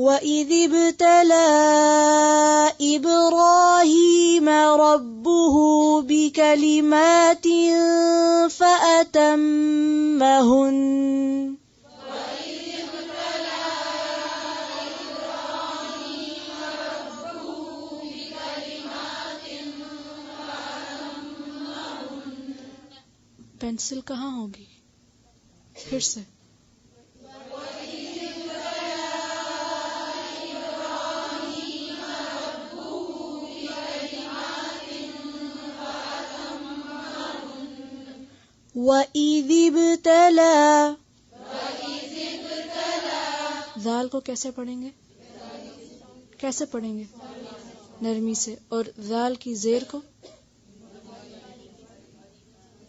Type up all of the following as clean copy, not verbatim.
وَإِذِ ابْتَلَىٰ إِبْرَاهِيمَ رَبُّهُ بِكَلِمَاتٍ فَأَتَمَّهُنَّ pencil کہاں ہوگی؟ پھر سے وَإِذِ ابْتَلَىٰ ذال کو کیسے پڑھیں گے؟ کیسے پڑھیں گے؟ نرمی سے. اور ذال کی زیر کو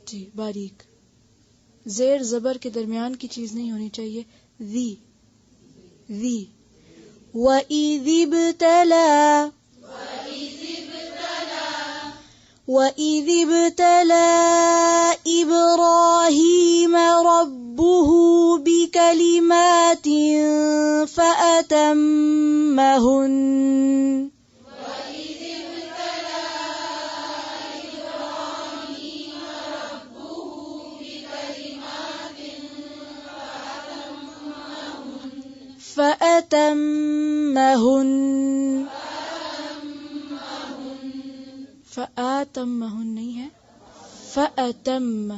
جی باریک. زیر زبر کے درمیان کی چیز نہیں ہونی چاہیے. ذی وَإِذِ ابْتَلَىٰ إِبْرَاهِيمَ رَبُّهُ بِكَلِمَاتٍ فَأَتَمَّهُنَّ فَأَتَمَّهُنَّ نہیں ہے، فَأَتَمَّهُنَّ.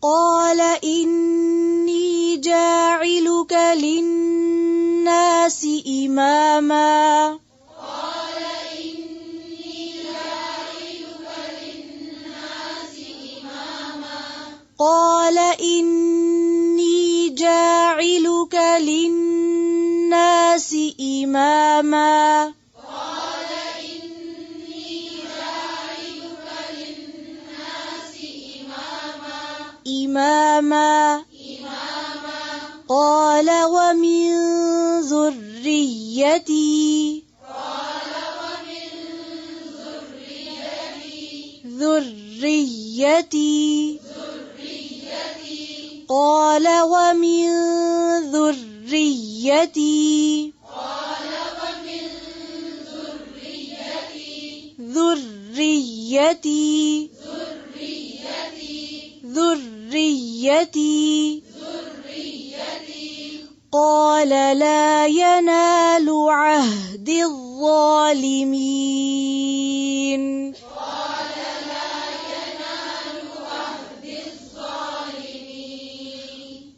قَالَ إِنِّي جَاعِلُكَ لِلنَّاسِ إِمَامًا قال إني جاعلك للناس إماما قال ومن ذريتي قال ومن ذريتي قال لا ينال عهد الظالمين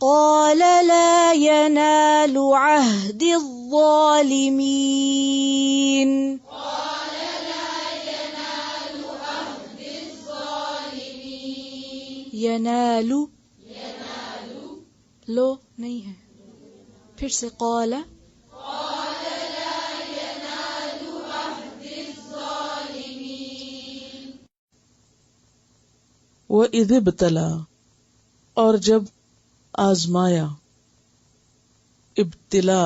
قال لا ينال عهد الظالمين ینالو لو نہیں ہے، پھر سے قال وَإِذِ ابْتَلَىٰ اور جب آزمایا. ابتلا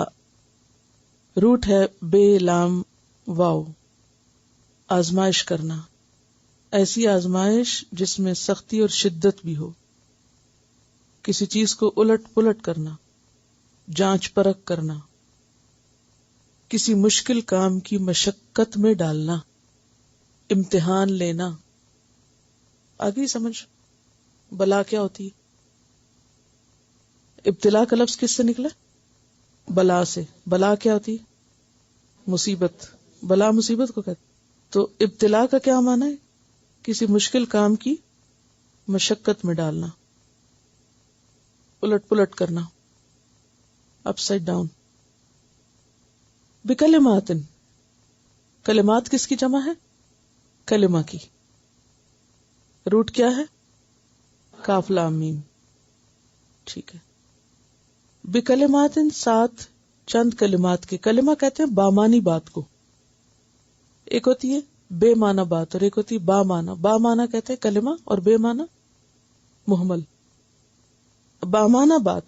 روٹ ہے بے لام واو، آزمائش کرنا، ایسی آزمائش جس میں سختی اور شدت بھی ہو، کسی چیز کو الٹ پلٹ کرنا، جانچ پرکھ کرنا، کسی مشکل کام کی مشقت میں ڈالنا، امتحان لینا. آگے سمجھ بلا کیا ہوتی ہے؟ ابتلا کا لفظ کس سے نکلا؟ بلا سے. بلا کیا ہوتی؟ مصیبت. بلا مصیبت کو کہتے. تو ابتلا کا کیا معنی ہے؟ کسی مشکل کام کی مشقت میں ڈالنا، الٹ پلٹ کرنا، اپ سائڈ ڈاؤن. بکلمات، کلمات کس کی جمع ہے؟ کلمہ کی. روٹ کیا ہے؟ کاف لام میم. ٹھیک ہے. بکلمات ساتھ چند کلمات کے. کلمہ کہتے ہیں بامانی بات کو. ایک ہوتی ہے بے معنی بات اور ایک ہوتی ہے با معنی. با معنی کہتے ہیں کلمہ اور بے معنی محمل. با معنی بات،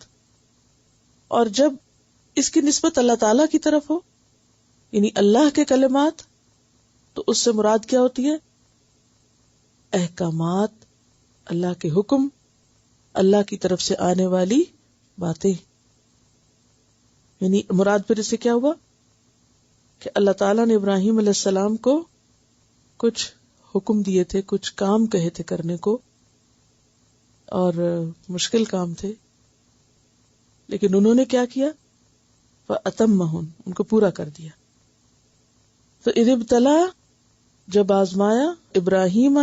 اور جب اس کی نسبت اللہ تعالی کی طرف ہو، یعنی اللہ کے کلمات، تو اس سے مراد کیا ہوتی ہے؟ احکامات، اللہ کے حکم، اللہ کی طرف سے آنے والی باتیں. یعنی مراد پھر اس سے کیا ہوا کہ اللہ تعالیٰ نے ابراہیم علیہ السلام کو کچھ حکم دیے تھے، کچھ کام کہے تھے کرنے کو، اور مشکل کام تھے، لیکن انہوں نے کیا کیا؟ فَأَتَمَّهُ، ان کو پورا کر دیا. تو اِذِ ابْتَلَا، جب آزمایا ابراہیم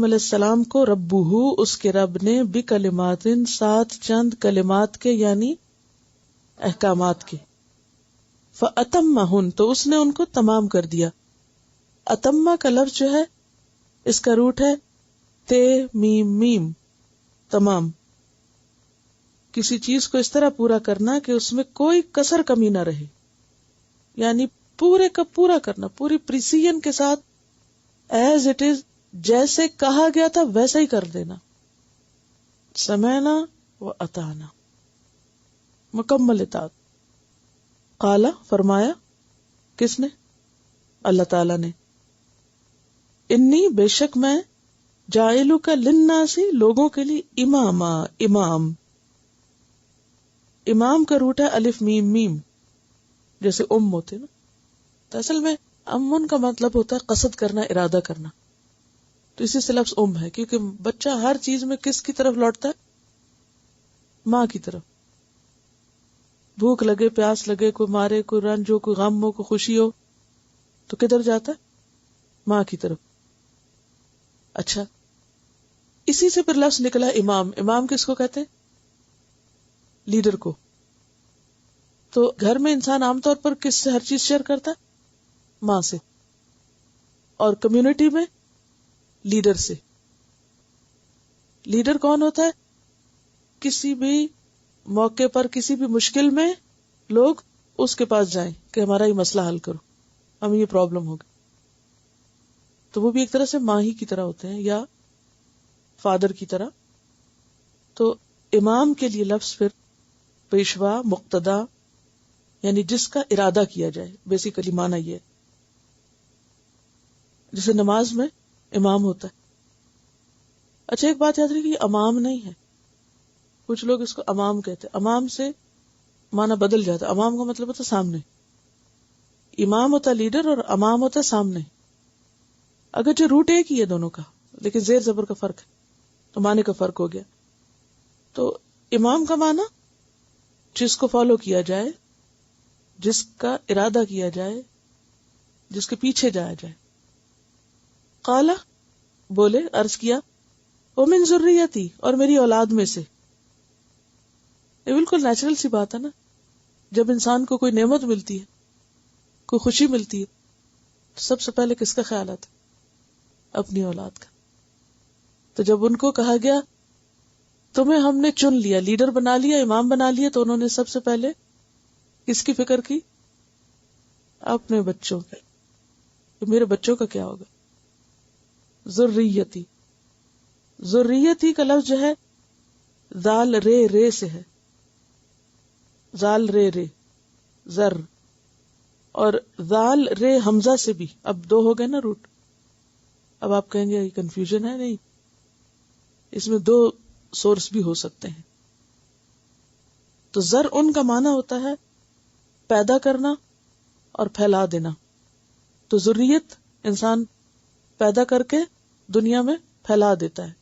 علیہ السلام کو ربہ، اس کے رب نے، بکلمات، ساتھ چند کلمات کے، یعنی احکامات کے. فَأَتَمَّهُنْ، تو اس نے ان کو تمام کر دیا. اتمہ کا لفظ جو ہے اس کا روٹ ہے تے میم میم، تمام. کسی چیز کو اس طرح پورا کرنا کہ اس میں کوئی کسر کمی نہ رہے، یعنی پورے کا پورا کرنا، پوری پریسیژن کے ساتھ، ایز اٹ از، جیسے کہا گیا تھا ویسا ہی کر دینا. سمعنا و اطعنا، مکمل اطاعت. قالا، فرمایا، کس نے؟ اللہ تعالی نے. انی، بے شک میں، جاعلک للناس، لوگوں کے لیے، اماما، امام. امام کا روٹ ہے الف میم میم، جیسے ہوتے نا. تو اصل میں امن کا مطلب ہوتا ہے قصد کرنا، ارادہ کرنا. تو اسی سے لفظ ہے، کیونکہ بچہ ہر چیز میں کس کی طرف لوٹتا ہے؟ ماں کی طرف. بھوک لگے، پیاس لگے، کوئی مارے، کوئی رنج ہو، کوئی غم ہو، کوئی خوشی ہو، تو کدھر جاتا ہے؟ ماں کی طرف. اچھا، اسی سے پھر لفظ نکلا امام. امام کس کو کہتے ہیں؟ لیڈر کو. تو گھر میں انسان عام طور پر کس سے ہر چیز شیئر کرتا ہے؟ ماں سے. اور کمیونٹی میں لیڈر سے. لیڈر کون ہوتا ہے؟ کسی بھی موقع پر، کسی بھی مشکل میں لوگ اس کے پاس جائیں کہ ہمارا یہ مسئلہ حل کرو، ہمیں یہ پرابلم ہوگی. تو وہ بھی ایک طرح سے ماں ہی کی طرح ہوتے ہیں، یا فادر کی طرح. تو امام کے لیے لفظ پھر پیشوا، مقتدا، یعنی جس کا ارادہ کیا جائے. بیسیکلی معنی یہ ہے. جیسے نماز میں امام ہوتا ہے. اچھا، ایک بات یاد رکھیے، یہ امام نہیں ہے. کچھ لوگ اس کو امام کہتے ہیں. امام سے معنی بدل جاتا ہے. امام کا مطلب ہوتا ہے سامنے. امام ہوتا ہے لیڈر، اور امام ہوتا ہے سامنے. اگرچہ روٹ ایک ہی ہے دونوں کا، لیکن زیر زبر کا فرق ہے، تو معنی کا فرق ہو گیا. تو امام کا معنی جس کو فالو کیا جائے، جس کا ارادہ کیا جائے، جس کے پیچھے جایا جائے. قالا، بولے، عرض کیا، ومن ذریتی، اور میری اولاد میں سے. یہ بالکل نیچرل سی بات ہے نا. جب انسان کو کوئی نعمت ملتی ہے، کوئی خوشی ملتی ہے، تو سب سے پہلے کس کا خیال آتا ہے؟ اپنی اولاد کا. تو جب ان کو کہا گیا تمہیں ہم نے چن لیا، لیڈر بنا لیا، امام بنا لیا، تو انہوں نے سب سے پہلے کس کی فکر کی؟ اپنے بچوں کی. کہ میرے بچوں کا کیا ہوگا. ذریتی، ذریتی کا لفظ جو ہے ذال رے سے ہے. ذال رے زر، اور ذال رے حمزہ سے بھی. اب دو ہو گئے نا روٹ. اب آپ کہیں گے یہ کنفیوژن ہے. نہیں، اس میں دو سورس بھی ہو سکتے ہیں. تو زر ان کا معنی ہوتا ہے پیدا کرنا اور پھیلا دینا. تو ذریت انسان پیدا کر کے دنیا میں پھیلا دیتا ہے.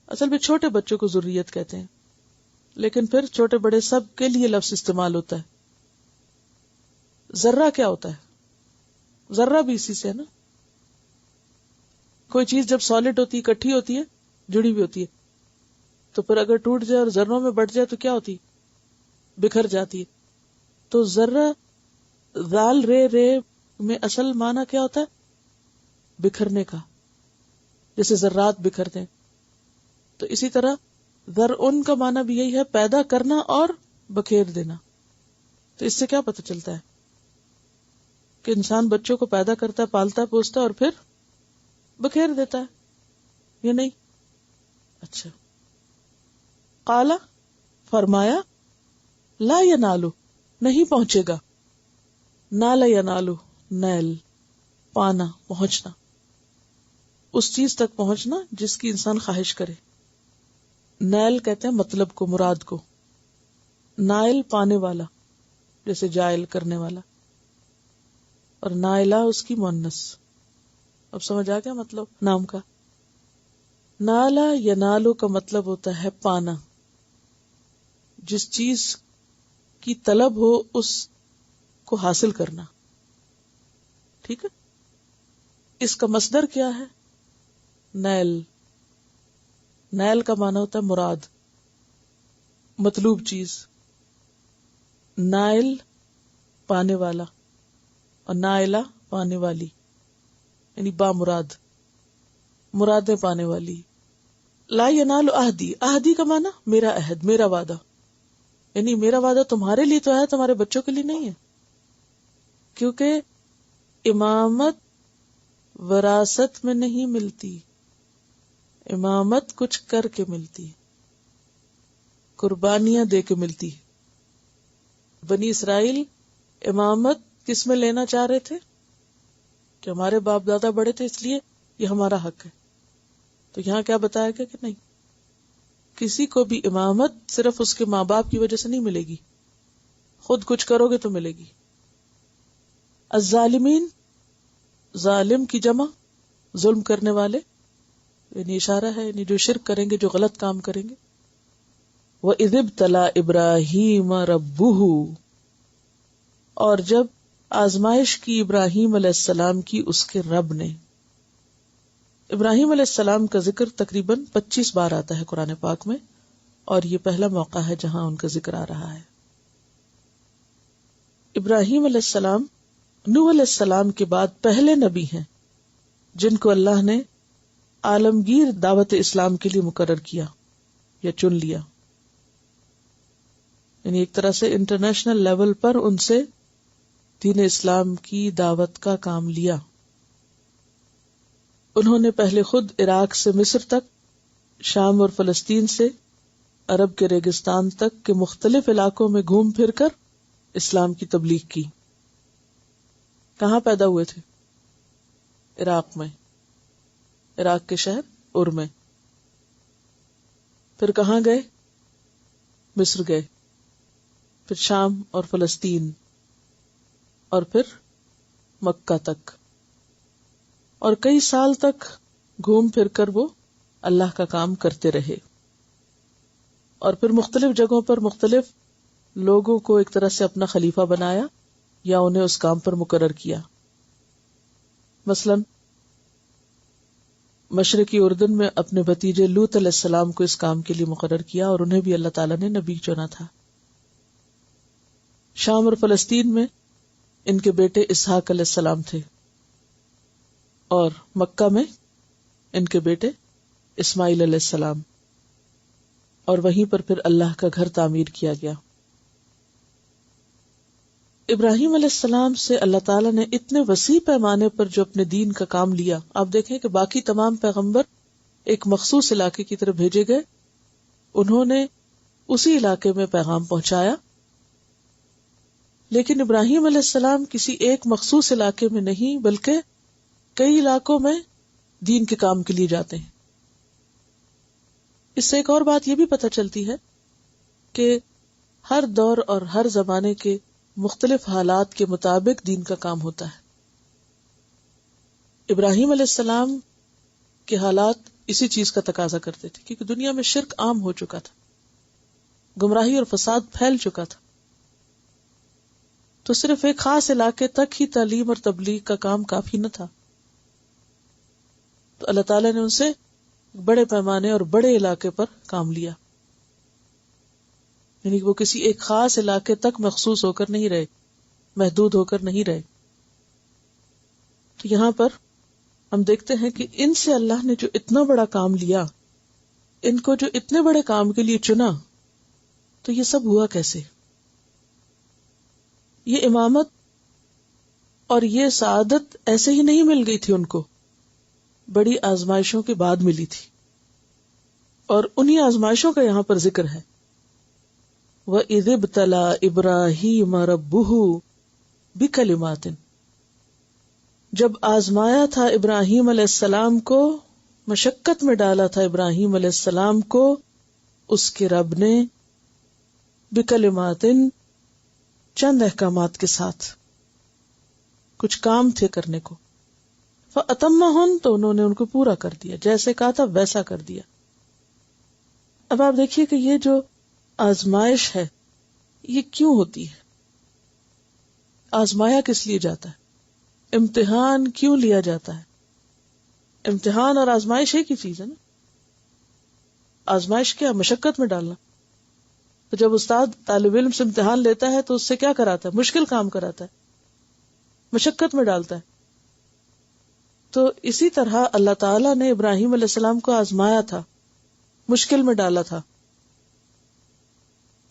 اصل میں چھوٹے بچوں کو ذریت کہتے ہیں، لیکن پھر چھوٹے بڑے سب کے لیے لفظ استعمال ہوتا ہے. ذرہ کیا ہوتا ہے؟ ذرہ بھی اسی سے ہے نا. کوئی چیز جب سالڈ ہوتی ہے، اکٹھی ہوتی ہے، جڑی ہوئی ہوتی ہے، تو پھر اگر ٹوٹ جائے اور ذروں میں بٹ جائے تو کیا ہوتی ہے؟ بکھر جاتی ہے. تو ذرہ ذال رے میں اصل معنی کیا ہوتا ہے؟ بکھرنے کا، جیسے ذرات بکھرتے ہیں. تو اسی طرح ذر ان کا معنی بھی یہی ہے، پیدا کرنا اور بکھیر دینا. تو اس سے کیا پتہ چلتا ہے کہ انسان بچوں کو پیدا کرتا ہے، پالتا ہے، پوستا ہے، اور پھر بکھیر دیتا ہے، یہ نہیں. اچھا، قالا، فرمایا، لا ینالو، نہیں پہنچے گا. نال ینالو، نیل، پانا، پہنچنا. اس چیز تک پہنچنا جس کی انسان خواہش کرے. نیل کہتے ہیں مطلب کو، مراد کو. نائل پانے والا، جیسے جائل کرنے والا، اور نائلہ اس کی مؤنث. اب سمجھ آ گیا مطلب نام کا. نالا یا نالو کا مطلب ہوتا ہے پانا. جس چیز کی طلب ہو اس کو حاصل کرنا. ٹھیک ہے. اس کا مصدر کیا ہے؟ نیل. نیل کا معنی ہوتا ہے مراد، مطلوب چیز. نائل پانے والا اور نائلہ پانے والی، یعنی با مراد، مرادیں پانے والی. لا ینال عہدی، عہدی کا معنی میرا عہد، میرا وعدہ. یعنی میرا وعدہ تمہارے لیے تو ہے، تمہارے بچوں کے لیے نہیں ہے. کیونکہ امامت وراثت میں نہیں ملتی، امامت کچھ کر کے ملتی ہے، قربانیاں دے کے ملتی ہے. بنی اسرائیل امامت کس میں لینا چاہ رہے تھے؟ کہ ہمارے باپ دادا بڑے تھے اس لیے یہ ہمارا حق ہے. تو یہاں کیا بتایا گیا کہ نہیں، کسی کو بھی امامت صرف اس کے ماں باپ کی وجہ سے نہیں ملے گی، خود کچھ کرو گے تو ملے گی. الظالمین، ظالم کی جمع ظلم کرنے والے، یعنی اشارہ ہے یعنی جو شرک کریں گے، جو غلط کام کریں گے. وَإِذِ ابْتَلَىٰ إِبْرَاهِيمَ رَبُّهُ، اور جب آزمائش کی ابراہیم علیہ السلام کی اس کے رب نے. ابراہیم علیہ السلام کا ذکر تقریباً 25 بار آتا ہے قرآن پاک میں، اور یہ پہلا موقع ہے جہاں ان کا ذکر آ رہا ہے. ابراہیم علیہ السلام نوح علیہ السلام کے بعد پہلے نبی ہیں جن کو اللہ نے عالمگیر دعوت اسلام کے لیے مقرر کیا یا چن لیا. یعنی ایک طرح سے انٹرنیشنل لیول پر ان سے دین اسلام کی دعوت کا کام لیا. انہوں نے پہلے خود عراق سے مصر تک، شام اور فلسطین سے عرب کے ریگستان تک کے مختلف علاقوں میں گھوم پھر کر اسلام کی تبلیغ کی. کہاں پیدا ہوئے تھے؟ عراق میں، عراق کے شہر ار میں. پھر کہاں گئے؟ مصر گئے، پھر شام اور فلسطین، اور پھر مکہ تک. اور کئی سال تک گھوم پھر کر وہ اللہ کا کام کرتے رہے، اور پھر مختلف جگہوں پر مختلف لوگوں کو ایک طرح سے اپنا خلیفہ بنایا یا انہیں اس کام پر مقرر کیا. مثلا مشرقی اردن میں اپنے بھتیجے لوط علیہ السلام کو اس کام کے لیے مقرر کیا، اور انہیں بھی اللہ تعالیٰ نے نبی چنا تھا. شام اور فلسطین میں ان کے بیٹے اسحاق علیہ السلام تھے، اور مکہ میں ان کے بیٹے اسماعیل علیہ السلام، اور وہیں پر پھر اللہ کا گھر تعمیر کیا گیا. ابراہیم علیہ السلام سے اللہ تعالیٰ نے اتنے وسیع پیمانے پر جو اپنے دین کا کام لیا. آپ دیکھیں کہ باقی تمام پیغمبر ایک مخصوص علاقے کی طرف بھیجے گئے، انہوں نے اسی علاقے میں پیغام پہنچایا، لیکن ابراہیم علیہ السلام کسی ایک مخصوص علاقے میں نہیں بلکہ کئی علاقوں میں دین کے کام کے لیے جاتے ہیں. اس سے ایک اور بات یہ بھی پتہ چلتی ہے کہ ہر دور اور ہر زمانے کے مختلف حالات کے مطابق دین کا کام ہوتا ہے. ابراہیم علیہ السلام کے حالات اسی چیز کا تقاضا کرتے تھے، کیونکہ دنیا میں شرک عام ہو چکا تھا، گمراہی اور فساد پھیل چکا تھا. تو صرف ایک خاص علاقے تک ہی تعلیم اور تبلیغ کا کام کافی نہ تھا. تو اللہ تعالیٰ نے ان سے بڑے پیمانے اور بڑے علاقے پر کام لیا، یعنی وہ کسی ایک خاص علاقے تک مخصوص ہو کر نہیں رہے، محدود ہو کر نہیں رہے. تو یہاں پر ہم دیکھتے ہیں کہ ان سے اللہ نے جو اتنا بڑا کام لیا، ان کو جو اتنے بڑے کام کے لیے چنا، تو یہ سب ہوا کیسے؟ یہ امامت اور یہ سعادت ایسے ہی نہیں مل گئی تھی ان کو، بڑی آزمائشوں کے بعد ملی تھی، اور انہی آزمائشوں کا یہاں پر ذکر ہے. وَإِذِ ابْتَلَىٰ إِبْرَاهِيمَ رَبُّهُ بِكَلِمَاتٍ. جب آزمایا تھا ابراہیم علیہ السلام کو، مشقت میں ڈالا تھا ابراہیم علیہ السلام کو اس کے رب نے بکلمات، چند احکامات کے ساتھ، کچھ کام تھے کرنے کو، فأتمہن، تو انہوں نے ان کو پورا کر دیا، جیسے کہا تھا ویسا کر دیا۔ اب آپ دیکھیے کہ یہ جو آزمائش ہے یہ کیوں ہوتی ہے؟ آزمایا کس لیے جاتا ہے؟ امتحان کیوں لیا جاتا ہے؟ امتحان اور آزمائش ایک ہی چیز ہے نا۔ آزمائش کیا؟ مشقت میں ڈالنا۔ تو جب استاد طالب علم سے امتحان لیتا ہے تو اس سے کیا کراتا ہے؟ مشکل کام کراتا ہے، مشقت میں ڈالتا ہے۔ تو اسی طرح اللہ تعالیٰ نے ابراہیم علیہ السلام کو آزمایا تھا، مشکل میں ڈالا تھا۔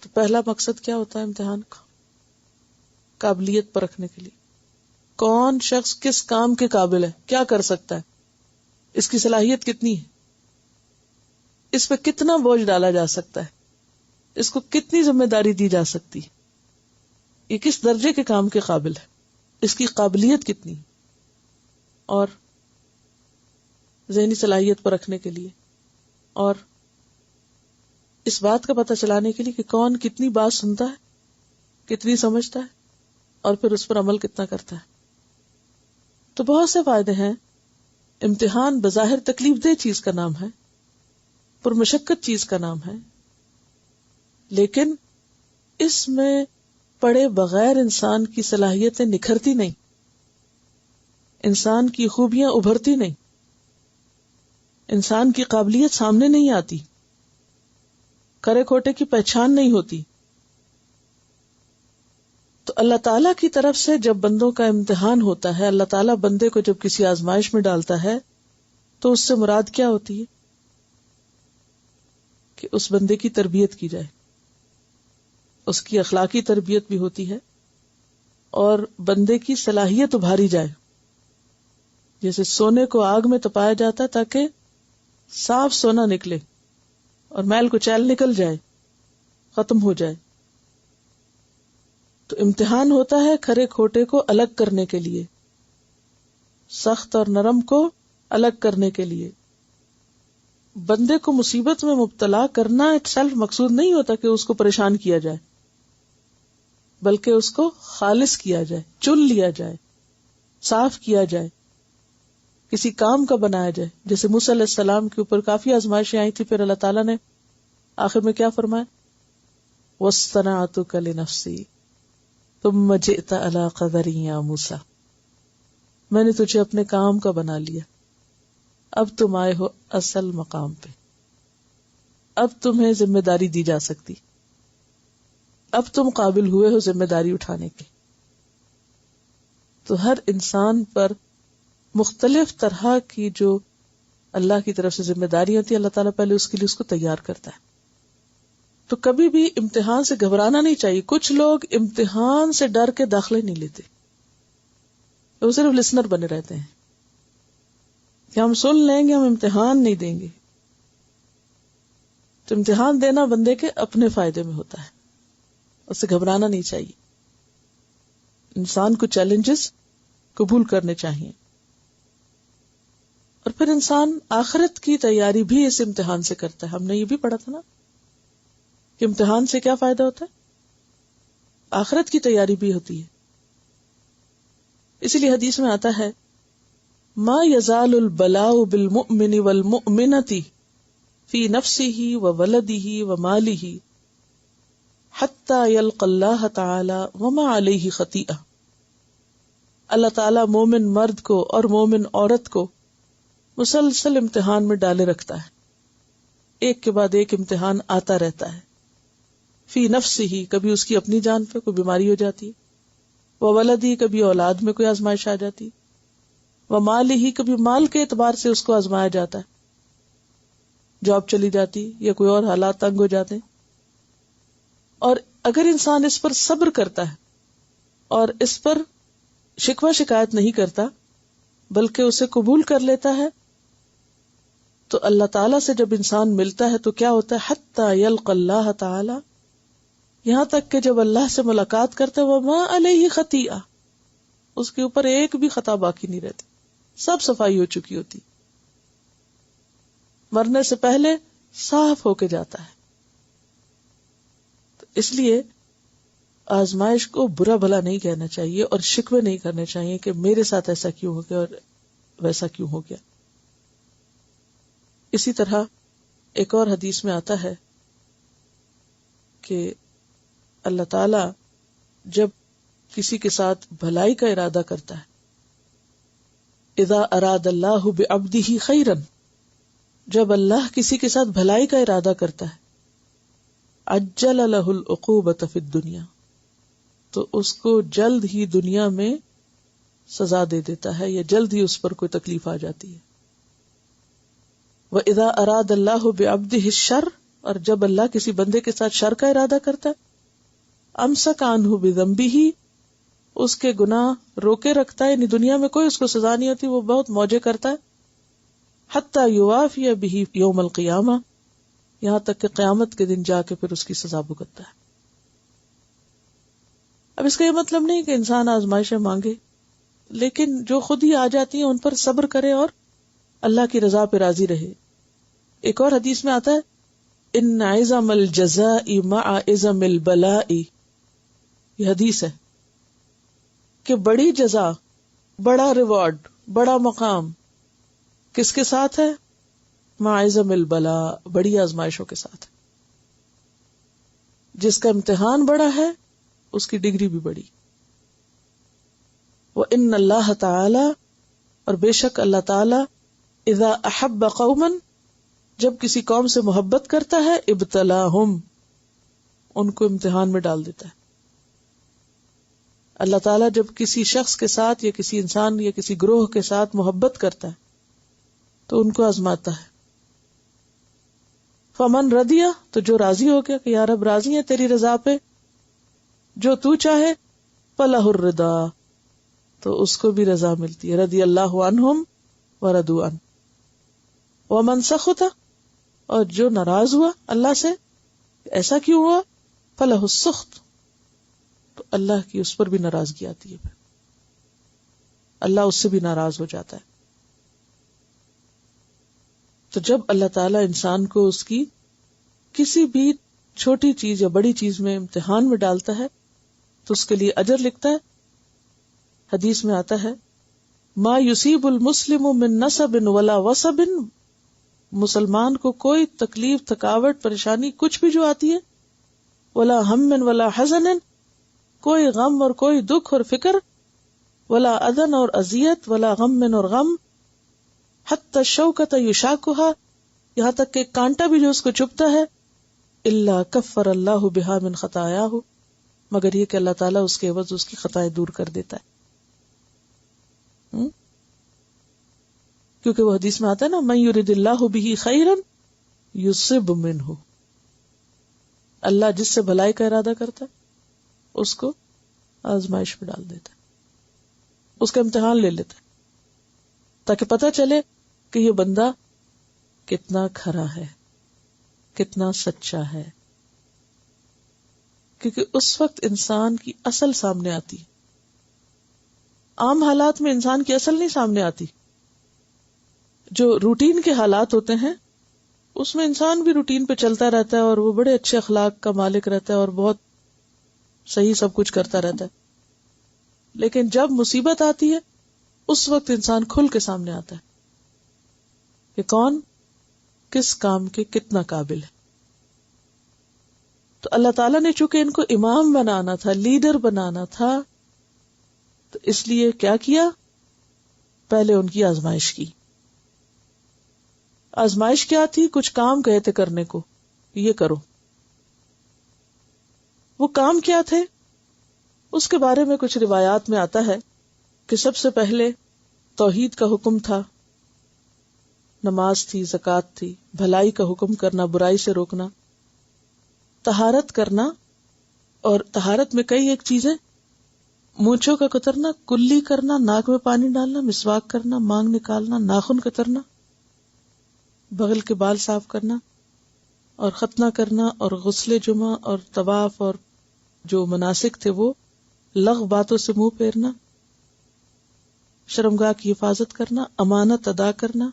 تو پہلا مقصد کیا ہوتا ہے امتحان کا؟ قابلیت پرکھنے کے لیے، کون شخص کس کام کے قابل ہے، کیا کر سکتا ہے، اس کی صلاحیت کتنی ہے، اس پہ کتنا بوجھ ڈالا جا سکتا ہے، اس کو کتنی ذمہ داری دی جا سکتی ہے، یہ کس درجے کے کام کے قابل ہے، اس کی قابلیت کتنی ہے۔ اور ذہنی صلاحیت پرکھنے کے لیے، اور اس بات کا پتہ چلانے کے لیے کہ کون کتنی بات سنتا ہے، کتنی سمجھتا ہے، اور پھر اس پر عمل کتنا کرتا ہے۔ تو بہت سے فائدے ہیں۔ امتحان بظاہر تکلیف دہ چیز کا نام ہے، پرمشقت چیز کا نام ہے، لیکن اس میں پڑے بغیر انسان کی صلاحیتیں نکھرتی نہیں، انسان کی خوبیاں ابھرتی نہیں، انسان کی قابلیت سامنے نہیں آتی، کرے کھوٹے کی پہچان نہیں ہوتی۔ تو اللہ تعالیٰ کی طرف سے جب بندوں کا امتحان ہوتا ہے، اللہ تعالیٰ بندے کو جب کسی آزمائش میں ڈالتا ہے تو اس سے مراد کیا ہوتی ہے؟ کہ اس بندے کی تربیت کی جائے، اس کی اخلاقی تربیت بھی ہوتی ہے، اور بندے کی صلاحیت ابھاری جائے۔ جیسے سونے کو آگ میں تپایا جاتا ہے تاکہ صاف سونا نکلے اور میل کچیل نکل جائے، ختم ہو جائے۔ تو امتحان ہوتا ہے کھرے کھوٹے کو الگ کرنے کے لیے، سخت اور نرم کو الگ کرنے کے لیے۔ بندے کو مصیبت میں مبتلا کرنا اٹ سیلف مقصود نہیں ہوتا کہ اس کو پریشان کیا جائے، بلکہ اس کو خالص کیا جائے، چن لیا جائے، صاف کیا جائے، کسی کام کا بنایا جائے۔ جیسے موسیٰ علیہ السلام کے اوپر کافی آزمائشیں آئی تھی، پھر اللہ تعالیٰ نے آخر میں کیا فرمایا؟ وَاصْطَنَعْتُكَ لِنَفْسِي ثُمَّ جِئْتَ عَلَىٰ قَدَرٍ يَا موسیٰ، میں نے تجھے اپنے کام کا بنا لیا، اب تم آئے ہو اصل مقام پہ، اب تمہیں ذمہ داری دی جا سکتی، اب تم قابل ہوئے ہو ذمہ داری اٹھانے کی۔ تو ہر انسان پر مختلف طرح کی جو اللہ کی طرف سے ذمہ داری ہوتی ہے، اللہ تعالیٰ پہلے اس کے لیے اس کو تیار کرتا ہے۔ تو کبھی بھی امتحان سے گھبرانا نہیں چاہیے۔ کچھ لوگ امتحان سے ڈر کے داخلے نہیں لیتے، وہ صرف لسنر بنے رہتے ہیں کہ ہم سن لیں گے، ہم امتحان نہیں دیں گے۔ تو امتحان دینا بندے کے اپنے فائدے میں ہوتا ہے، اس سے گھبرانا نہیں چاہیے۔ انسان کو چیلنجز قبول کرنے چاہیے، اور پھر انسان آخرت کی تیاری بھی اس امتحان سے کرتا ہے۔ ہم نے یہ بھی پڑھا تھا نا کہ امتحان سے کیا فائدہ ہوتا ہے؟ آخرت کی تیاری بھی ہوتی ہے۔ اسی لیے حدیث میں آتا ہے ما یزال البلاء بالمؤمن والمؤمنۃ فی نفسہ وولدہ ومالہ حتی یلقى اللہ تعالی وما علیہ خطیئہ۔ اللہ تعالیٰ مومن مرد کو اور مومن عورت کو مسلسل امتحان میں ڈالے رکھتا ہے، ایک کے بعد ایک امتحان آتا رہتا ہے۔ فی نفسہ، کبھی اس کی اپنی جان پہ کوئی بیماری ہو جاتی، وولدہ، کبھی اولاد میں کوئی آزمائش آ جاتی، ومالہ، کبھی مال کے اعتبار سے اس کو آزمایا جاتا ہے، جاب چلی جاتی یا کوئی اور حالات تنگ ہو جاتے ہیں۔ اور اگر انسان اس پر صبر کرتا ہے اور اس پر شکوہ شکایت نہیں کرتا بلکہ اسے قبول کر لیتا ہے، تو اللہ تعالیٰ سے جب انسان ملتا ہے تو کیا ہوتا ہے؟ حتی یلقى اللہ تعالی، یہاں تک کہ جب اللہ سے ملاقات کرتا ہے وما علیہ خطیئہ، اس کے اوپر ایک بھی خطا باقی نہیں رہتی، سب صفائی ہو چکی ہوتی، مرنے سے پہلے صاف ہو کے جاتا ہے. تو اس لیے آزمائش کو برا بھلا نہیں کہنا چاہیے اور شکوے نہیں کرنے چاہیے کہ میرے ساتھ ایسا کیوں ہو گیا اور ویسا کیوں ہو گیا. اسی طرح ایک اور حدیث میں آتا ہے کہ اللہ تعالی جب کسی کے ساتھ بھلائی کا ارادہ کرتا ہے، اذا اراد اللہ بعبدہ خیرا، جب اللہ کسی کے ساتھ بھلائی کا ارادہ کرتا ہے، عجل لہ العقوبۃ فی الدنیا، تو اس کو جلد ہی دنیا میں سزا دے دیتا ہے یا جلد ہی اس پر کوئی تکلیف آ جاتی ہے. وَإِذَا أَرَادَ اللَّهُ بِعَبْدِهِ الشَّرَّ، اور جب اللہ کسی بندے کے ساتھ شر کا ارادہ کرتا ہے، أَمْسَكَ عَنْهُ بِذَنبِهِ، اس کے گناہ روکے رکھتا ہے، یعنی دنیا میں کوئی اس کو سزا نہیں ہوتی، وہ بہت موجے کرتا ہے، حَتَّى يُوَافِيَ بِهِ يَوْمَ الْقِيَامَةِ، یہاں تک کہ قیامت کے دن جا کے پھر اس کی سزا بھگتتا ہے. اب اس کا یہ مطلب نہیں کہ انسان آزمائشیں مانگے، لیکن جو خود ہی آ جاتی ہیں ان پر صبر کرے اور اللہ کی رضا پہ راضی رہے. ایک اور حدیث میں آتا ہے ان عظم الجزاء مع عظم البلاء، یہ حدیث ہے کہ بڑی جزا، بڑا ریوارڈ، بڑا مقام کس کے ساتھ ہے؟ مع عظم البلاء، بڑی آزمائشوں کے ساتھ. جس کا امتحان بڑا ہے اس کی ڈگری بھی بڑی. وَإِنَّ اللَّهَ تَعَالَى، اور بے شک اللہ تعالی، اذا احب قوما، جب کسی قوم سے محبت کرتا ہے، ابتلاہم، ان کو امتحان میں ڈال دیتا ہے. اللہ تعالیٰ جب کسی شخص کے ساتھ یا کسی انسان یا کسی گروہ کے ساتھ محبت کرتا ہے تو ان کو آزماتا ہے. فمن رضیا، تو جو راضی ہو گیا کہ یا رب راضی ہے تیری رضا پہ، جو تو چاہے، فلہ الرضا، تو اس کو بھی رضا ملتی ہے. رضی اللہ عنہم ورضوا عنہ. ومن سخط، اور جو ناراض ہوا اللہ سے، ایسا کیوں ہوا، فلہ السخط، تو اللہ کی اس پر بھی ناراضگی آتی ہے، اللہ اس سے بھی ناراض ہو جاتا ہے. تو جب اللہ تعالیٰ انسان کو اس کی کسی بھی چھوٹی چیز یا بڑی چیز میں امتحان میں ڈالتا ہے تو اس کے لیے اجر لکھتا ہے. حدیث میں آتا ہے ما یصیب المسلم من نصب ولا وصب، مسلمان کو کوئی تکلیف، تھکاوٹ، پریشانی کچھ بھی جو آتی ہے، ولا ہم ولا حزن، کوئی غم اور کوئی دکھ اور فکر، ولا اذن اور اذیت، ولا غم اور غم، حتی الشوکۃ یشاکھا، یہاں تک کہ کانٹا بھی جو اس کو چبھتا ہے، الا کفر اللہ بہا من خطایاہ، مگر یہ کہ اللہ تعالیٰ اس کے عوض اس کی خطائیں دور کر دیتا ہے. کیونکہ وہ حدیث میں آتا ہے نا من یرد اللہ بہ خیرا یصب منہ، اللہ جس سے بھلائی کا ارادہ کرتا ہے اس کو آزمائش میں ڈال دیتا ہے، اس کا امتحان لے لیتا ہے، تاکہ پتہ چلے کہ یہ بندہ کتنا کھرا ہے، کتنا سچا ہے. کیونکہ اس وقت انسان کی اصل سامنے آتی. عام حالات میں انسان کی اصل نہیں سامنے آتی. جو روٹین کے حالات ہوتے ہیں اس میں انسان بھی روٹین پہ چلتا رہتا ہے اور وہ بڑے اچھے اخلاق کا مالک رہتا ہے اور بہت صحیح سب کچھ کرتا رہتا ہے. لیکن جب مصیبت آتی ہے اس وقت انسان کھل کے سامنے آتا ہے کہ کون کس کام کے کتنا قابل ہے. تو اللہ تعالیٰ نے چونکہ ان کو امام بنانا تھا، لیڈر بنانا تھا، تو اس لیے کیا کیا، پہلے ان کی آزمائش کی. آزمائش کیا تھی؟ کچھ کام کہے تھے کرنے کو، یہ کرو. وہ کام کیا تھے اس کے بارے میں کچھ روایات میں آتا ہے کہ سب سے پہلے توحید کا حکم تھا، نماز تھی، زکوٰۃ تھی، بھلائی کا حکم کرنا، برائی سے روکنا، طہارت کرنا. اور طہارت میں کئی ایک چیزیں، مونچھوں کا کترنا، کلی کرنا، ناک میں پانی ڈالنا، مسواک کرنا، مانگ نکالنا، ناخن کترنا، بغل کے بال صاف کرنا، اور ختنہ کرنا، اور غسل جمعہ اور طواف اور جو مناسک تھے وہ لغو باتوں سے منہ پھیرنا، شرمگاہ کی حفاظت کرنا، امانت ادا کرنا،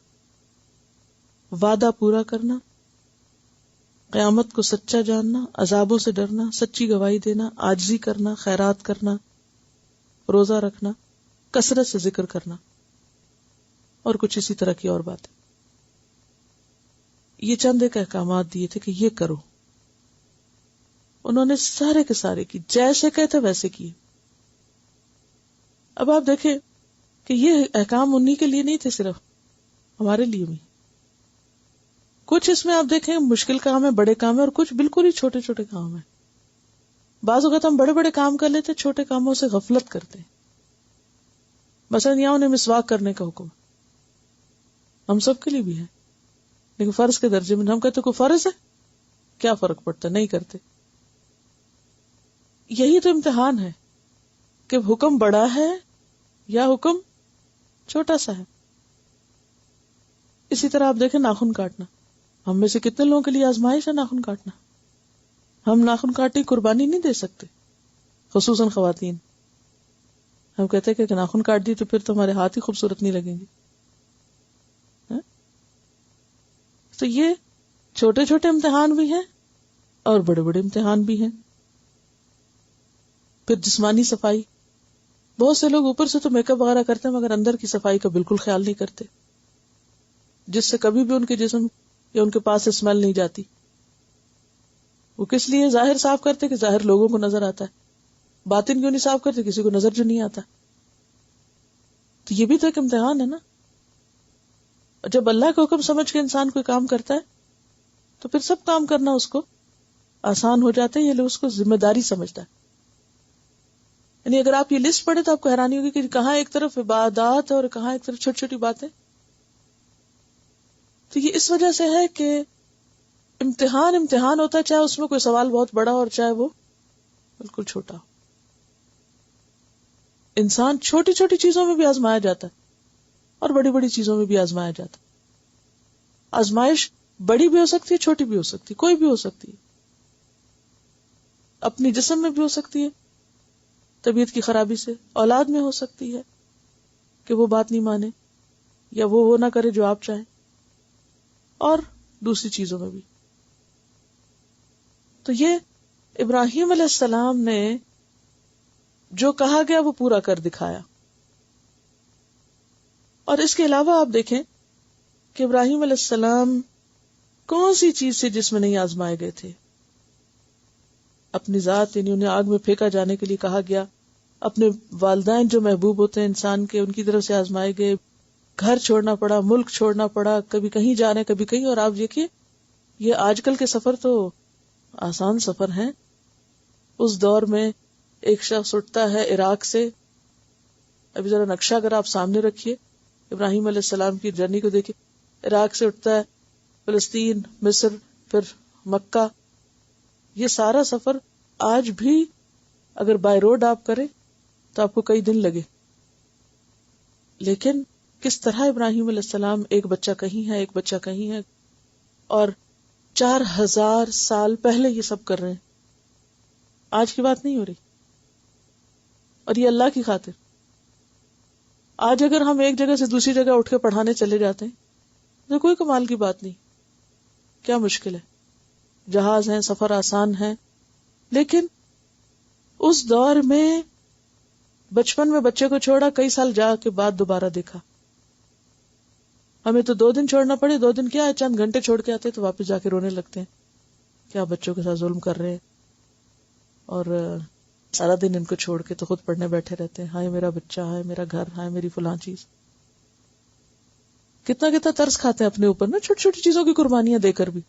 وعدہ پورا کرنا، قیامت کو سچا جاننا، عذابوں سے ڈرنا، سچی گواہی دینا، عاجزی کرنا، خیرات کرنا، روزہ رکھنا، کثرت سے ذکر کرنا، اور کچھ اسی طرح کی اور باتیں. یہ چند ایک احکامات دیے تھے کہ یہ کرو. انہوں نے سارے کے سارے کی جیسے کہتے ویسے کیے. اب آپ دیکھیں کہ یہ احکام انہی کے لیے نہیں تھے، صرف ہمارے لیے بھی. کچھ اس میں آپ دیکھیں مشکل کام ہے، بڑے کام ہے، اور کچھ بالکل ہی چھوٹے چھوٹے کام ہیں. بعض اوقات ہم بڑے بڑے کام کر لیتے، چھوٹے کاموں سے غفلت کرتے. مثلا یہاں انہیں مسواک کرنے کا حکم ہم سب کے لیے بھی ہے، لیکن فرض کے درجے میں ہم کہتے کوئی فرض ہے، کیا فرق پڑتا ہے، نہیں کرتے. یہی تو امتحان ہے کہ حکم بڑا ہے یا حکم چھوٹا سا ہے. اسی طرح آپ دیکھیں ناخن کاٹنا، ہم میں سے کتنے لوگوں کے لیے آزمائش ہے ناخن کاٹنا. ہم ناخن کاٹی قربانی نہیں دے سکتے، خصوصاً خواتین. ہم کہتے ہیں کہ ناخن کاٹ دی تو پھر تمہارے ہاتھ ہی خوبصورت نہیں لگیں گے. تو یہ چھوٹے چھوٹے امتحان بھی ہیں اور بڑے بڑے امتحان بھی ہیں. پھر جسمانی صفائی، بہت سے لوگ اوپر سے تو میک اپ وغیرہ کرتے ہیں مگر اندر کی صفائی کا بالکل خیال نہیں کرتے، جس سے کبھی بھی ان کے جسم یا ان کے پاس اسمیل نہیں جاتی. وہ کس لیے ظاہر صاف کرتے کہ ظاہر لوگوں کو نظر آتا ہے، باطن کیوں نہیں صاف کرتے، کسی کو نظر جو نہیں آتا. تو یہ بھی تو ایک امتحان ہے نا. جب اللہ کا حکم سمجھ کے انسان کوئی کام کرتا ہے تو پھر سب کام کرنا اس کو آسان ہو جاتا ہے. یہ لوگ اس کو ذمہ داری سمجھتا ہے. یعنی اگر آپ یہ لسٹ پڑھیں تو آپ کو حیرانی ہوگی کہ کہاں ایک طرف عبادات اور کہاں ایک طرف چھوٹی چھوٹی باتیں. تو یہ اس وجہ سے ہے کہ امتحان ہوتا ہے، چاہے اس میں کوئی سوال بہت بڑا اور چاہے وہ بالکل چھوٹا. انسان چھوٹی چھوٹی چیزوں میں بھی آزمایا جاتا ہے اور بڑی بڑی چیزوں میں بھی آزمایا جاتا ہے. آزمائش بڑی بھی ہو سکتی ہے، چھوٹی بھی ہو سکتی ہے، کوئی بھی ہو سکتی ہے. اپنی جسم میں بھی ہو سکتی ہے، طبیعت کی خرابی سے، اولاد میں ہو سکتی ہے کہ وہ بات نہیں مانے یا وہ نہ کرے جو آپ چاہیں، اور دوسری چیزوں میں بھی. تو یہ ابراہیم علیہ السلام نے جو کہا گیا وہ پورا کر دکھایا. اور اس کے علاوہ آپ دیکھیں کہ ابراہیم علیہ السلام کون سی چیز سے جس میں نہیں آزمائے گئے تھے. اپنی ذات، یعنی انہیں آگ میں پھینکا جانے کے لیے کہا گیا. اپنے والدین جو محبوب ہوتے ہیں انسان کے، ان کی طرف سے آزمائے گئے. گھر چھوڑنا پڑا، ملک چھوڑنا پڑا، کبھی کہیں جانے کبھی کہیں. اور آپ دیکھیے یہ آج کل کے سفر تو آسان سفر ہیں. اس دور میں ایک شخص اٹھتا ہے عراق سے، ابھی ذرا نقشہ اگر آپ سامنے رکھیے ابراہیم علیہ السلام کی جرنی کو دیکھیے. عراق سے اٹھتا ہے فلسطین، مصر، پھر مکہ. یہ سارا سفر آج بھی اگر بائی روڈ آپ کریں تو آپ کو کئی دن لگے. لیکن کس طرح ابراہیم علیہ السلام ایک بچہ کہیں ہے، ایک بچہ کہیں ہے، اور 4000 سال پہلے یہ سب کر رہے ہیں. آج کی بات نہیں ہو رہی، اور یہ اللہ کی خاطر. آج اگر ہم ایک جگہ سے دوسری جگہ اٹھ کے پڑھانے چلے جاتے ہیں تو کوئی کمال کی بات نہیں، کیا مشکل ہے، جہاز ہیں، سفر آسان ہے. لیکن اس دور میں بچپن میں بچے کو چھوڑا، کئی سال جا کے بعد دوبارہ دیکھا. ہمیں تو 2 دن چھوڑنا پڑے، 2 دن کیا ہے، چند گھنٹے چھوڑ کے آتے تو واپس جا کے رونے لگتے ہیں، کیا بچوں کے ساتھ ظلم کر رہے ہیں. اور سارا دن ان کو چھوڑ کے تو خود پڑھنے بیٹھے رہتے ہیں، ہائے میرا بچہ، ہائے میرا گھر، ہائے میری فلاں چیز. کتنا کتنا ترس کھاتے ہیں اپنے اوپر نا، چھوٹی چھوٹی چیزوں کی قربانیاں دے کر بھی.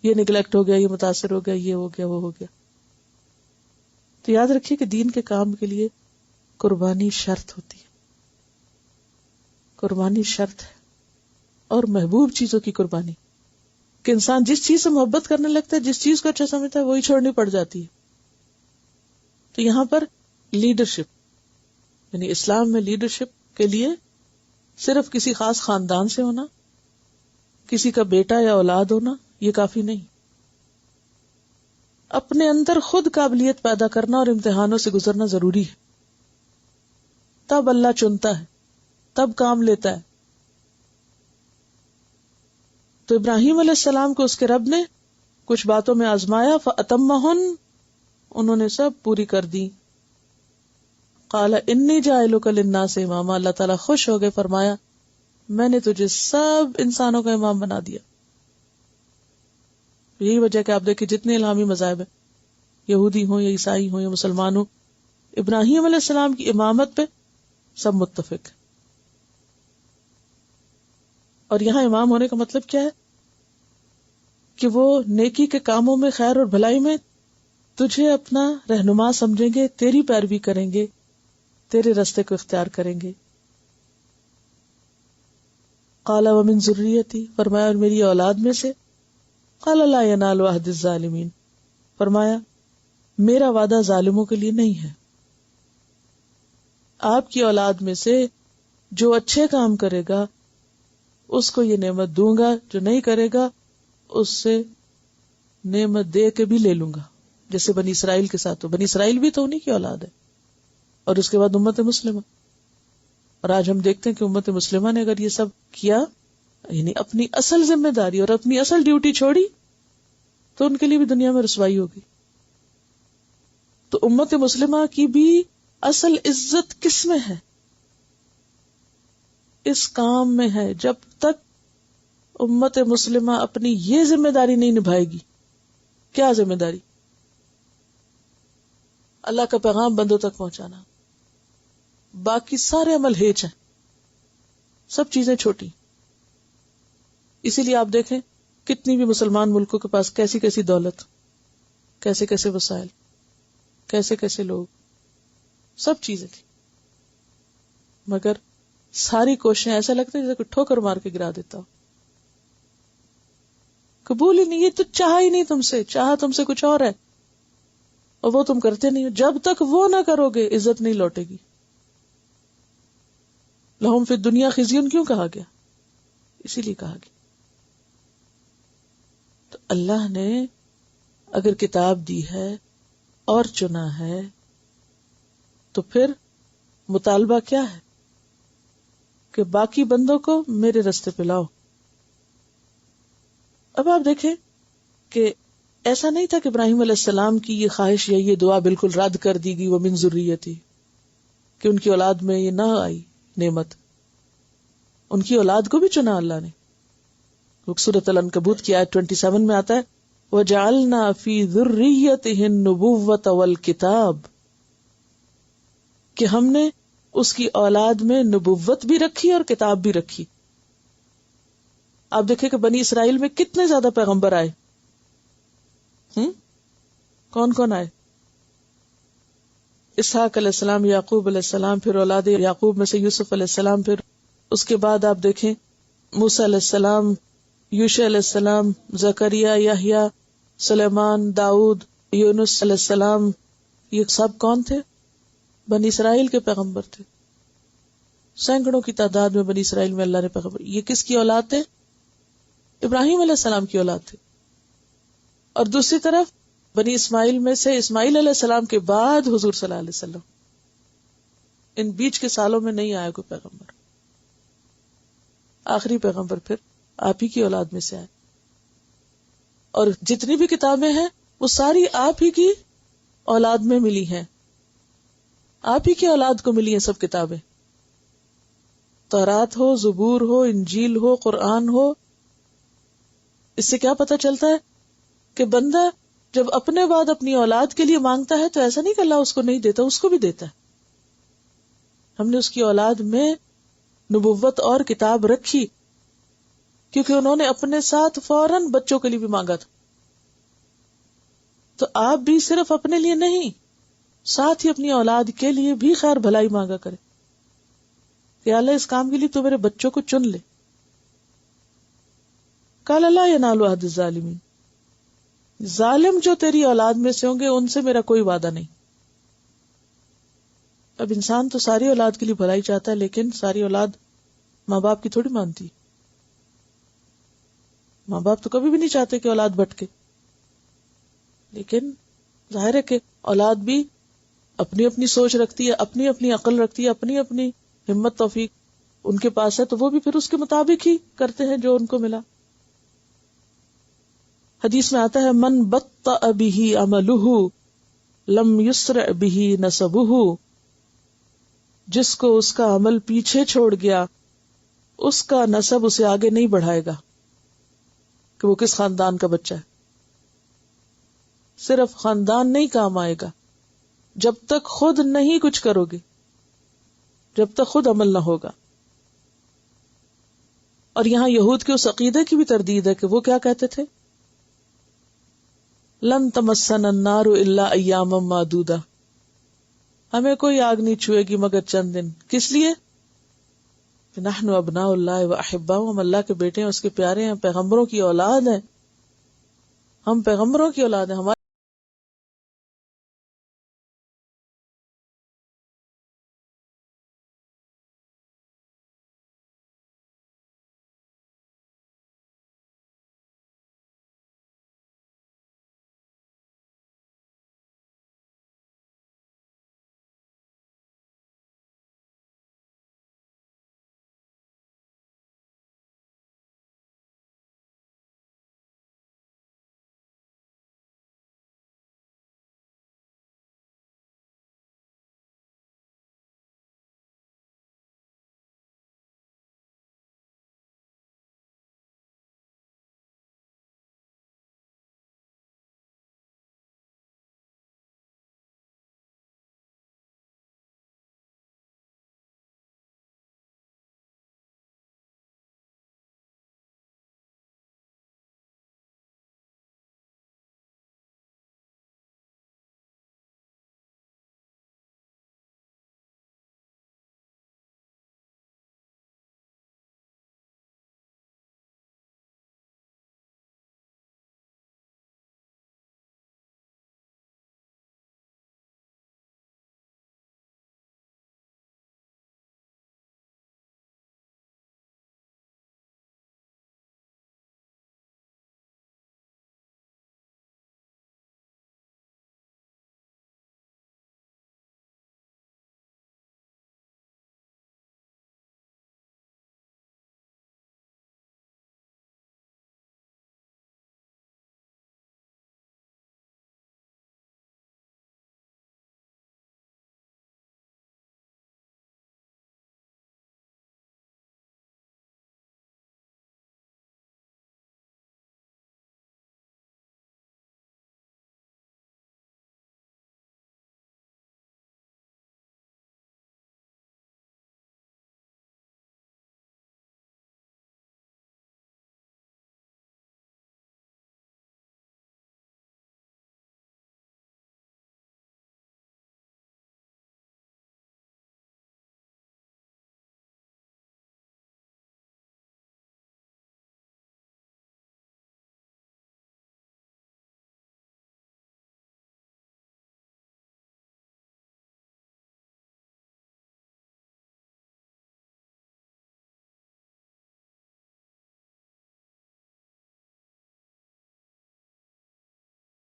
یہ نگلیکٹ ہو گیا، یہ متاثر ہو گیا، یہ ہو گیا، وہ ہو گیا. تو یاد رکھیے کہ دین کے کام کے لیے قربانی شرط ہوتی ہے، قربانی شرط ہے. اور محبوب چیزوں کی قربانی، کہ انسان جس چیز سے محبت کرنے لگتا ہے، جس چیز کو اچھا سمجھتا ہے، وہی چھوڑنی پڑ جاتی ہے. تو یہاں پر لیڈرشپ، یعنی اسلام میں لیڈرشپ کے لیے صرف کسی خاص خاندان سے ہونا، کسی کا بیٹا یا اولاد ہونا یہ کافی نہیں. اپنے اندر خود قابلیت پیدا کرنا اور امتحانوں سے گزرنا ضروری ہے. تب اللہ چنتا ہے تب کام لیتا ہے. تو ابراہیم علیہ السلام کو اس کے رب نے کچھ باتوں میں آزمایا، فَأَتَمَّهُنْ، انہوں نے سب پوری کر دی. قَالَ إِنِّي جَاعِلُكَ لِلنَّاسِ إِمَامًا، اللہ تعالیٰ خوش ہو گئے، فرمایا میں نے تجھے سب انسانوں کا امام بنا دیا. یہی وجہ کہ آپ دیکھیں جتنے الہامی مذاہب ہیں، یہودی ہوں یا عیسائی ہوں یا مسلمان ہوں، ابراہیم علیہ السلام کی امامت پہ سب متفق. اور یہاں امام ہونے کا مطلب کیا ہے؟ کہ وہ نیکی کے کاموں میں، خیر اور بھلائی میں تجھے اپنا رہنما سمجھیں گے، تیری پیروی کریں گے، تیرے راستے کو اختیار کریں گے. قال ومن ذریتی، فرمایا اور میری اولاد میں سے. قال لا ینال عہد الظالمین، فرمایا میرا وعدہ ظالموں کے لیے نہیں ہے. آپ کی اولاد میں سے جو اچھے کام کرے گا اس کو یہ نعمت دوں گا، جو نہیں کرے گا اس سے نعمت دے کے بھی لے لوں گا. جیسے بنی اسرائیل کے ساتھ، بنی اسرائیل بھی تو انہی کی اولاد ہے، اور اس کے بعد امت مسلمہ. اور آج ہم دیکھتے ہیں کہ امت مسلمہ نے اگر یہ سب کیا، یعنی اپنی اصل ذمہ داری اور اپنی اصل ڈیوٹی چھوڑی، تو ان کے لیے بھی دنیا میں رسوائی ہوگی. تو امت مسلمہ کی بھی اصل عزت کس میں ہے؟ اس کام میں ہے. جب تک امت مسلمہ اپنی یہ ذمہ داری نہیں نبھائے گی. کیا ذمہ داری؟ اللہ کا پیغام بندوں تک پہنچانا. باقی سارے عمل ہیچ ہیں، سب چیزیں چھوٹی. اسی لیے آپ دیکھیں کتنی بھی مسلمان ملکوں کے پاس کیسی کیسی دولت، کیسے کیسے وسائل، کیسے کیسے لوگ، سب چیزیں تھی، مگر ساری کوششیں ایسا لگتا ہے جیسے کوئی ٹھوکر مار کے گرا دیتا ہو. قبول ہی نہیں، یہ تو چاہا ہی نہیں تم سے، چاہا تم سے کچھ اور ہے، اور وہ تم کرتے نہیں ہو. جب تک وہ نہ کرو گے عزت نہیں لوٹے گی. لہم فی الدنیا خزی کیوں کہا گیا؟ اسی لیے کہا گیا. تو اللہ نے اگر کتاب دی ہے اور چنا ہے تو پھر مطالبہ کیا ہے کہ باقی بندوں کو میرے راستے پہ لاؤ. اب آپ دیکھیں کہ ایسا نہیں تھا کہ ابراہیم علیہ السلام کی یہ خواہش یا یہ دعا بالکل رد کر دی گئی، وہ من ذریتی، کہ ان کی اولاد میں یہ نہ آئی نعمت. ان کی اولاد کو بھی چنا اللہ نے. سورۃ العنکبوت کی آیت 27 میں آتا ہے وَجَعَلْنَا فِي ذُرِّيَّتِهِ النُّبُوَّةَ وَالْكِتَابَ، کہ ہم نے اس کی اولاد میں نبوت بھی رکھی اور کتاب بھی رکھی. آپ دیکھیں کہ بنی اسرائیل میں کتنے زیادہ پیغمبر آئے. کون کون آئے؟ اسحاق علیہ السلام، یعقوب علیہ السلام، پھر اولاد یعقوب میں سے یوسف علیہ السلام، پھر اس کے بعد آپ دیکھیں موسیٰ علیہ السلام، یوشع علیہ السلام، زکریا، یحییٰ، سلیمان، داؤد، یونس علیہ السلام. یہ سب کون تھے؟ بنی اسرائیل کے پیغمبر تھے. سینکڑوں کی تعداد میں بنی اسرائیل میں اللہ نے پیغمبر. یہ کس کی اولاد تھے؟ ابراہیم علیہ السلام کی اولاد تھے. اور دوسری طرف بنی اسماعیل میں سے اسماعیل علیہ السلام کے بعد حضور صلی اللہ علیہ وسلم. ان بیچ کے سالوں میں نہیں آیا کوئی پیغمبر. آخری پیغمبر پھر آپ ہی کی اولاد میں سے آئے. اور جتنی بھی کتابیں ہیں وہ ساری آپ ہی کی اولاد میں ملی ہیں. آپ ہی کی اولاد کو ملی ہیں سب کتابیں. تورات ہو، زبور ہو، انجیل ہو، قرآن ہو. اس سے کیا پتہ چلتا ہے کہ بندہ جب اپنے بعد اپنی اولاد کے لیے مانگتا ہے تو ایسا نہیں کہ اللہ اس کو نہیں دیتا، اس کو بھی دیتا ہے. ہم نے اس کی اولاد میں نبوت اور کتاب رکھی کیونکہ انہوں نے اپنے ساتھ فوراً بچوں کے لیے بھی مانگا تھا. تو آپ بھی صرف اپنے لیے نہیں، ساتھ ہی اپنی اولاد کے لیے بھی خیر بھلائی مانگا کرے کہ اللہ اس کام کے لیے تو میرے بچوں کو چن لے. قال لا ینال عہد الظالمین، ظالم جو تیری اولاد میں سے ہوں گے ان سے میرا کوئی وعدہ نہیں. اب انسان تو ساری اولاد کے لیے بھلائی چاہتا ہے، لیکن ساری اولاد ماں باپ کی تھوڑی مانتی. ماں باپ تو کبھی بھی نہیں چاہتے کہ اولاد بھٹکے، لیکن ظاہر ہے کہ اولاد بھی اپنی اپنی سوچ رکھتی ہے، اپنی اپنی عقل رکھتی ہے، اپنی اپنی ہمت توفیق. ان کے پاس ہے تو وہ بھی پھر اس کے مطابق ہی کرتے ہیں جو ان کو ملا. حدیث میں آتا ہے من بطأ به عملہ لم یسرع به نسبہ، جس کو اس کا عمل پیچھے چھوڑ گیا اس کا نسب اسے آگے نہیں بڑھائے گا کہ وہ کس خاندان کا بچہ ہے. صرف خاندان نہیں کام آئے گا جب تک خود نہیں کچھ کرو گے، جب تک خود عمل نہ ہوگا. اور یہاں یہود کے اس عقیدے کی بھی تردید ہے کہ وہ کیا کہتے تھے، لن تمسنا النار الا ایاما معدودہ، ہمیں کوئی آگ نہیں چھوئے گی مگر چند دن. کس لیے؟ نحن ابناء اللہ و احباء، ہم اللہ کے بیٹے ہیں، اس کے پیارے ہیں، پیغمبروں کی اولاد ہیں، ہم پیغمبروں کی اولاد ہیں. ہمارے